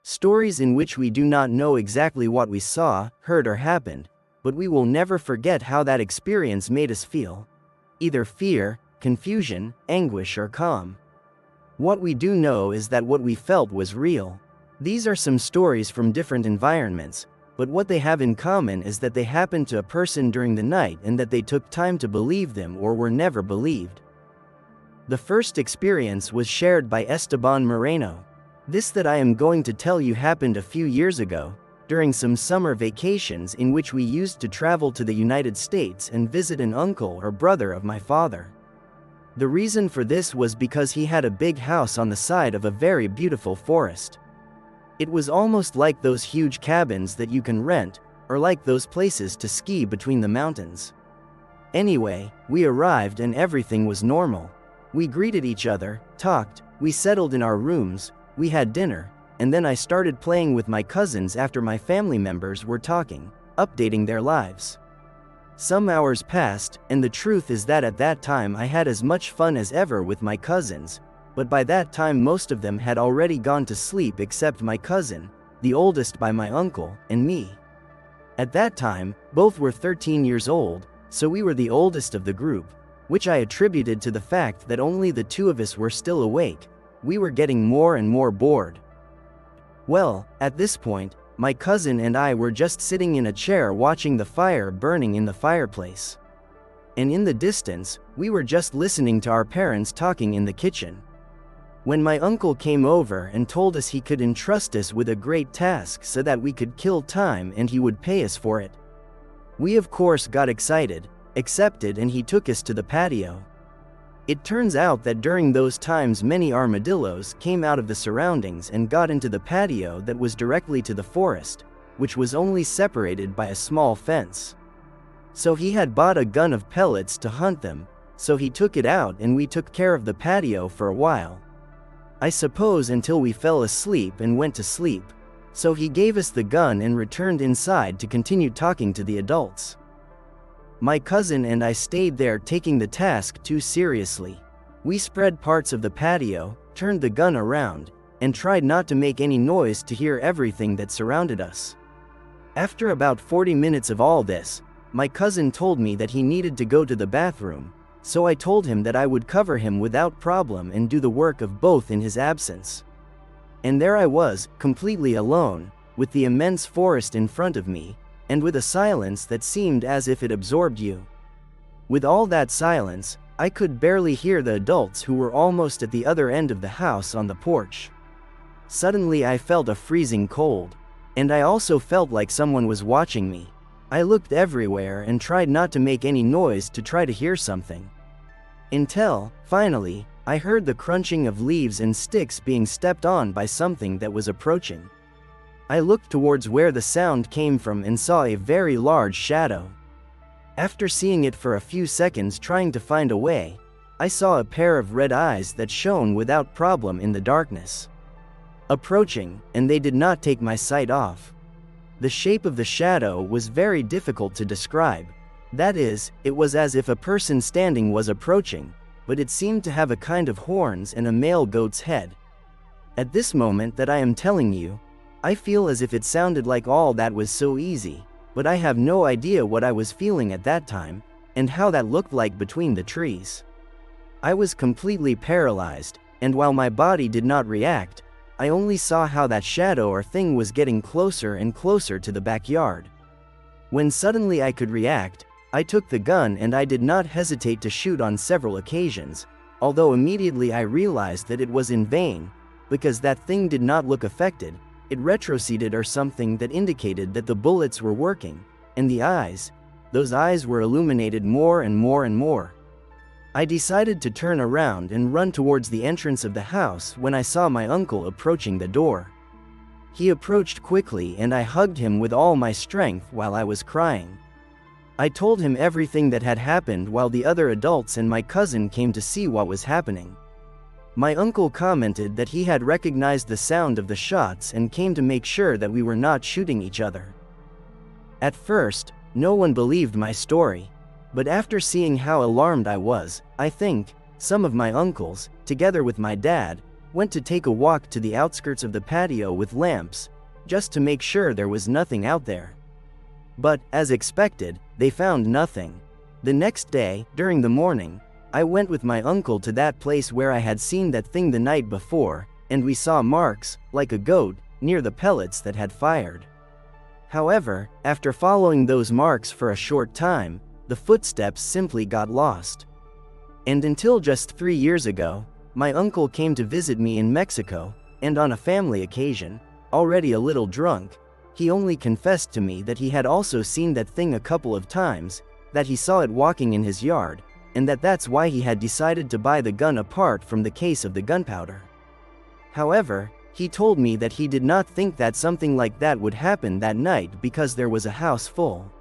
Stories in which we do not know exactly what we saw, heard or happened, but we will never forget how that experience made us feel. Either fear, confusion, anguish or calm. What we do know is that what we felt was real. These are some stories from different environments, but what they have in common is that they happened to a person during the night and that they took time to believe them or were never believed. The first experience was shared by Esteban Moreno. This that I am going to tell you happened a few years ago, during some summer vacations in which we used to travel to the United States and visit an uncle or brother of my father. The reason for this was because he had a big house on the side of a very beautiful forest. It was almost like those huge cabins that you can rent, or like those places to ski between the mountains. Anyway, we arrived and everything was normal. We greeted each other, talked, we settled in our rooms, we had dinner, and then I started playing with my cousins after my family members were talking, updating their lives. Some hours passed, and the truth is that at that time I had as much fun as ever with my cousins, but by that time most of them had already gone to sleep except my cousin, the oldest by my uncle, and me. At that time, both were 13 years old, so we were the oldest of the group, which I attributed to the fact that only the two of us were still awake. We were getting more and more bored. Well, at this point, my cousin and I were just sitting in a chair watching the fire burning in the fireplace. And in the distance, we were just listening to our parents talking in the kitchen. When my uncle came over and told us he could entrust us with a great task so that we could kill time and he would pay us for it. We of course got excited, accepted, and he took us to the patio. It turns out that during those times many armadillos came out of the surroundings and got into the patio that was directly to the forest, which was only separated by a small fence. So he had bought a gun of pellets to hunt them, so he took it out and we took care of the patio for a while. I suppose until we fell asleep and went to sleep. So he gave us the gun and returned inside to continue talking to the adults. My cousin and I stayed there taking the task too seriously. We spread parts of the patio, turned the gun around, and tried not to make any noise to hear everything that surrounded us. After about 40 minutes of all this, my cousin told me that he needed to go to the bathroom, so I told him that I would cover him without problem and do the work of both in his absence. And there I was, completely alone, with the immense forest in front of me, and with a silence that seemed as if it absorbed you. With all that silence, I could barely hear the adults who were almost at the other end of the house on the porch. Suddenly I felt a freezing cold, and I also felt like someone was watching me. I looked everywhere and tried not to make any noise to try to hear something. Until, finally, I heard the crunching of leaves and sticks being stepped on by something that was approaching. I looked towards where the sound came from and saw a very large shadow. After seeing it for a few seconds trying to find a way, I saw a pair of red eyes that shone without problem in the darkness. Approaching, and they did not take my sight off. The shape of the shadow was very difficult to describe. That is, it was as if a person standing was approaching, but it seemed to have a kind of horns and a male goat's head. At this moment that I am telling you, I feel as if it sounded like all that was so easy, but I have no idea what I was feeling at that time, and how that looked like between the trees. I was completely paralyzed, and while my body did not react, I only saw how that shadow or thing was getting closer and closer to the backyard. When suddenly I could react, I took the gun and I did not hesitate to shoot on several occasions, although immediately I realized that it was in vain, because that thing did not look affected. It retroceded or something that indicated that the bullets were working, and the eyes, those eyes were illuminated more and more and more. I decided to turn around and run towards the entrance of the house when I saw my uncle approaching the door. He approached quickly and I hugged him with all my strength while I was crying. I told him everything that had happened while the other adults and my cousin came to see what was happening. My uncle commented that he had recognized the sound of the shots and came to make sure that we were not shooting each other. At first, no one believed my story. But after seeing how alarmed I was, I think, some of my uncles, together with my dad, went to take a walk to the outskirts of the patio with lamps, just to make sure there was nothing out there. But, as expected, they found nothing. The next day, during the morning, I went with my uncle to that place where I had seen that thing the night before, and we saw marks, like a goat, near the pellets that had fired. However, after following those marks for a short time, the footsteps simply got lost. And until just 3 years ago, my uncle came to visit me in Mexico, and on a family occasion, already a little drunk, he only confessed to me that he had also seen that thing a couple of times, that he saw it walking in his yard, and that's why he had decided to buy the gun apart from the case of the gunpowder. However, he told me that he did not think that something like that would happen that night because there was a house full.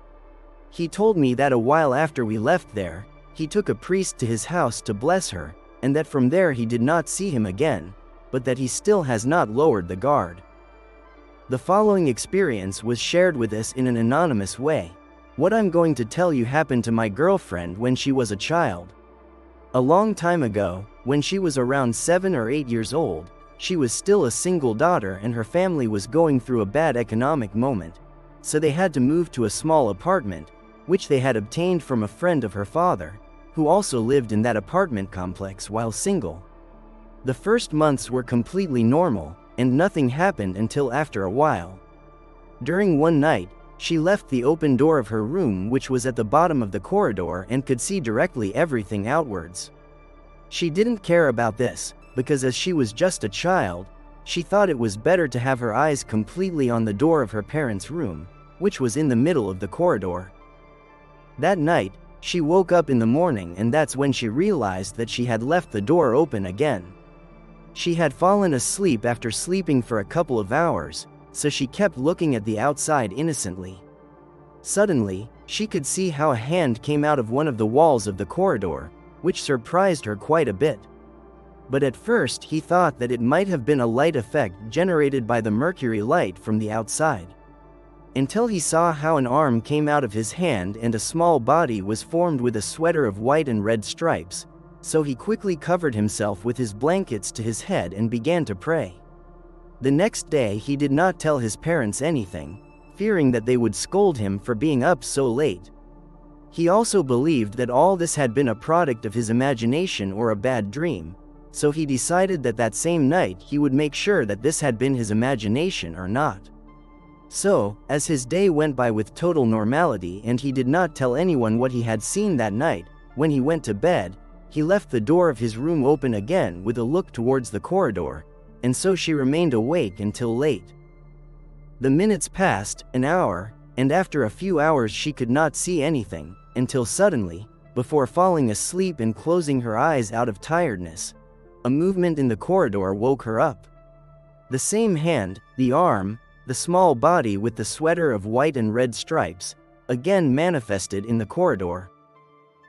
He told me that a while after we left there, he took a priest to his house to bless her, and that from there he did not see him again, but that he still has not lowered the guard. The following experience was shared with us in an anonymous way. What I'm going to tell you happened to my girlfriend when she was a child. A long time ago, when she was around 7 or 8 years old, she was still a single daughter and her family was going through a bad economic moment, so they had to move to a small apartment, which they had obtained from a friend of her father, who also lived in that apartment complex while single. The first months were completely normal, and nothing happened until after a while. During one night, she left the open door of her room, which was at the bottom of the corridor and could see directly everything outwards. She didn't care about this, because as she was just a child, she thought it was better to have her eyes completely on the door of her parents' room, which was in the middle of the corridor. That night, she woke up in the morning and that's when she realized that she had left the door open again. She had fallen asleep after sleeping for a couple of hours, so she kept looking at the outside innocently. Suddenly, she could see how a hand came out of one of the walls of the corridor, which surprised her quite a bit. But at first he thought that it might have been a light effect generated by the mercury light from the outside. Until he saw how an arm came out of his hand and a small body was formed with a sweater of white and red stripes, so he quickly covered himself with his blankets to his head and began to pray. The next day he did not tell his parents anything, fearing that they would scold him for being up so late. He also believed that all this had been a product of his imagination or a bad dream, so he decided that that same night he would make sure that this had been his imagination or not. So, as his day went by with total normality and he did not tell anyone what he had seen that night, when he went to bed, he left the door of his room open again with a look towards the corridor, and so she remained awake until late. The minutes passed, an hour, and after a few hours she could not see anything, until suddenly, before falling asleep and closing her eyes out of tiredness, a movement in the corridor woke her up. The same hand, the arm, the small body with the sweater of white and red stripes, again manifested in the corridor.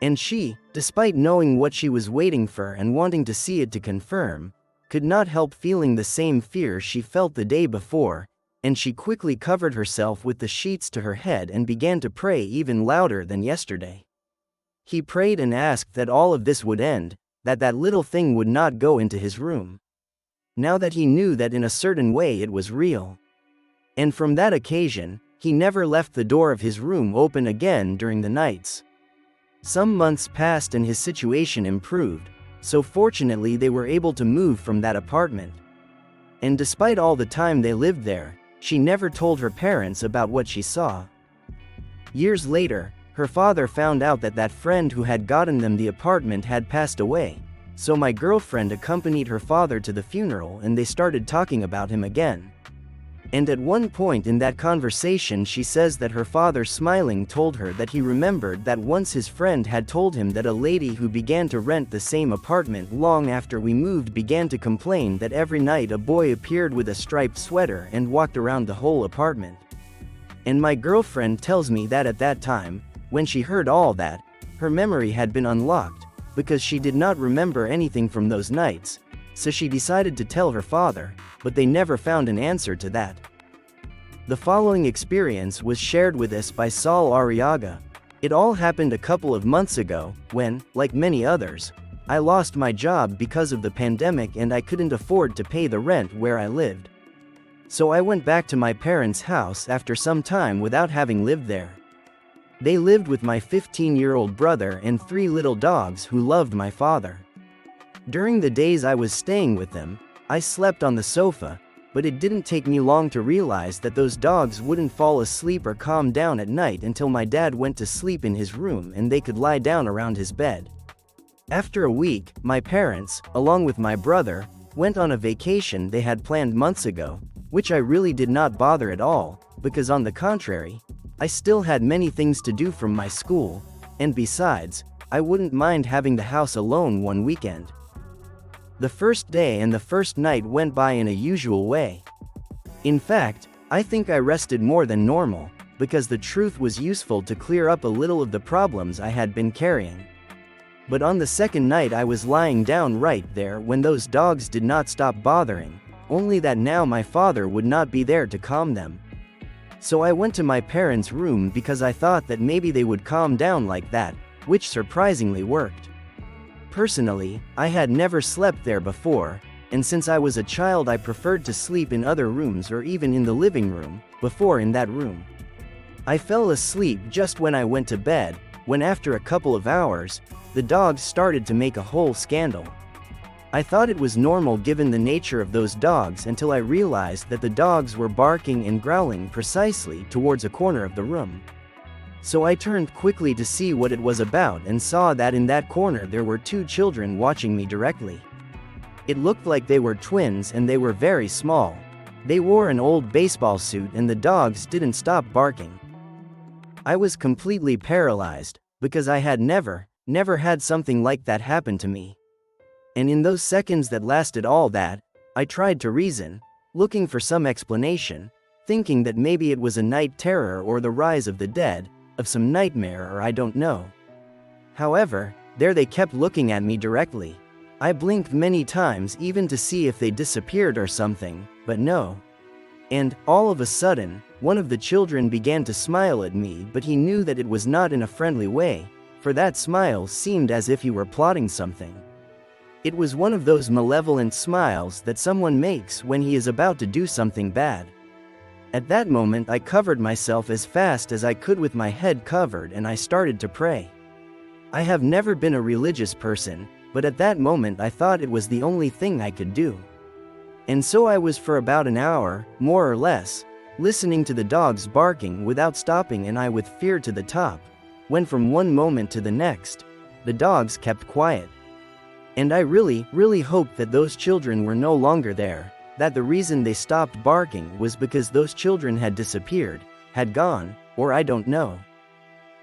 And she, despite knowing what she was waiting for and wanting to see it to confirm, could not help feeling the same fear she felt the day before, and she quickly covered herself with the sheets to her head and began to pray even louder than yesterday. He prayed and asked that all of this would end, that that little thing would not go into his room. Now that he knew that in a certain way it was real. And from that occasion, he never left the door of his room open again during the nights. Some months passed and his situation improved, so fortunately they were able to move from that apartment. And despite all the time they lived there, she never told her parents about what she saw. Years later, her father found out that that friend who had gotten them the apartment had passed away, so my girlfriend accompanied her father to the funeral and they started talking about him again. And at one point in that conversation she says that her father smiling told her that he remembered that once his friend had told him that a lady who began to rent the same apartment long after we moved began to complain that every night a boy appeared with a striped sweater and walked around the whole apartment. And my girlfriend tells me that at that time, when she heard all that, her memory had been unlocked, because she did not remember anything from those nights, so she decided to tell her father, but they never found an answer to that. The following experience was shared with us by Saul Arriaga. It all happened a couple of months ago, when, like many others, I lost my job because of the pandemic and I couldn't afford to pay the rent where I lived. So I went back to my parents' house after some time without having lived there. They lived with my 15-year-old brother and 3 little dogs who loved my father. During the days I was staying with them, I slept on the sofa, but it didn't take me long to realize that those dogs wouldn't fall asleep or calm down at night until my dad went to sleep in his room and they could lie down around his bed. After a week, my parents, along with my brother, went on a vacation they had planned months ago, which I really did not bother at all, because on the contrary, I still had many things to do from my school, and besides, I wouldn't mind having the house alone one weekend. The first day and the first night went by in a usual way. In fact, I think I rested more than normal, because the truth was useful to clear up a little of the problems I had been carrying. But on the second night I was lying down right there when those dogs did not stop bothering, only that now my father would not be there to calm them. So I went to my parents' room because I thought that maybe they would calm down like that, which surprisingly worked. Personally, I had never slept there before, and since I was a child I preferred to sleep in other rooms or even in the living room, before in that room. I fell asleep just when I went to bed, when after a couple of hours, the dogs started to make a whole scandal. I thought it was normal given the nature of those dogs until I realized that the dogs were barking and growling precisely towards a corner of the room. So I turned quickly to see what it was about and saw that in that corner there were 2 children watching me directly. It looked like they were twins and they were very small. They wore an old baseball suit and the dogs didn't stop barking. I was completely paralyzed, because I had never had something like that happen to me. And in those seconds that lasted all that, I tried to reason, looking for some explanation, thinking that maybe it was a night terror or the rise of the dead, of some nightmare or I don't know. However, there they kept looking at me directly. I blinked many times even to see if they disappeared or something, but no. And, all of a sudden, one of the children began to smile at me, but he knew that it was not in a friendly way, for that smile seemed as if he were plotting something. It was one of those malevolent smiles that someone makes when he is about to do something bad. At that moment I covered myself as fast as I could with my head covered and I started to pray. I have never been a religious person, but at that moment I thought it was the only thing I could do. And so I was for about an hour, more or less, listening to the dogs barking without stopping, and I with fear to the top, when from one moment to the next, the dogs kept quiet. And I really hoped that those children were no longer there, that the reason they stopped barking was because those children had disappeared, had gone, or I don't know.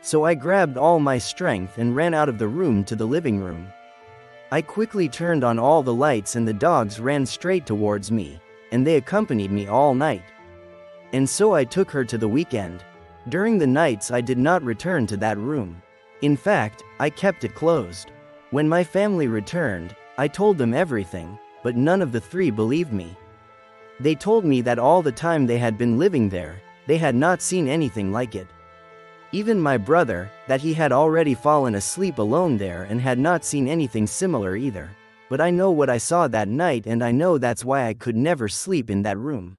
So I grabbed all my strength and ran out of the room to the living room. I quickly turned on all the lights and the dogs ran straight towards me, and they accompanied me all night. And so I took her to the weekend. During the nights I did not return to that room. In fact, I kept it closed. When my family returned, I told them everything, but none of the 3 believed me. They told me that all the time they had been living there, they had not seen anything like it. Even my brother, that he had already fallen asleep alone there and had not seen anything similar either. But I know what I saw that night and I know that's why I could never sleep in that room.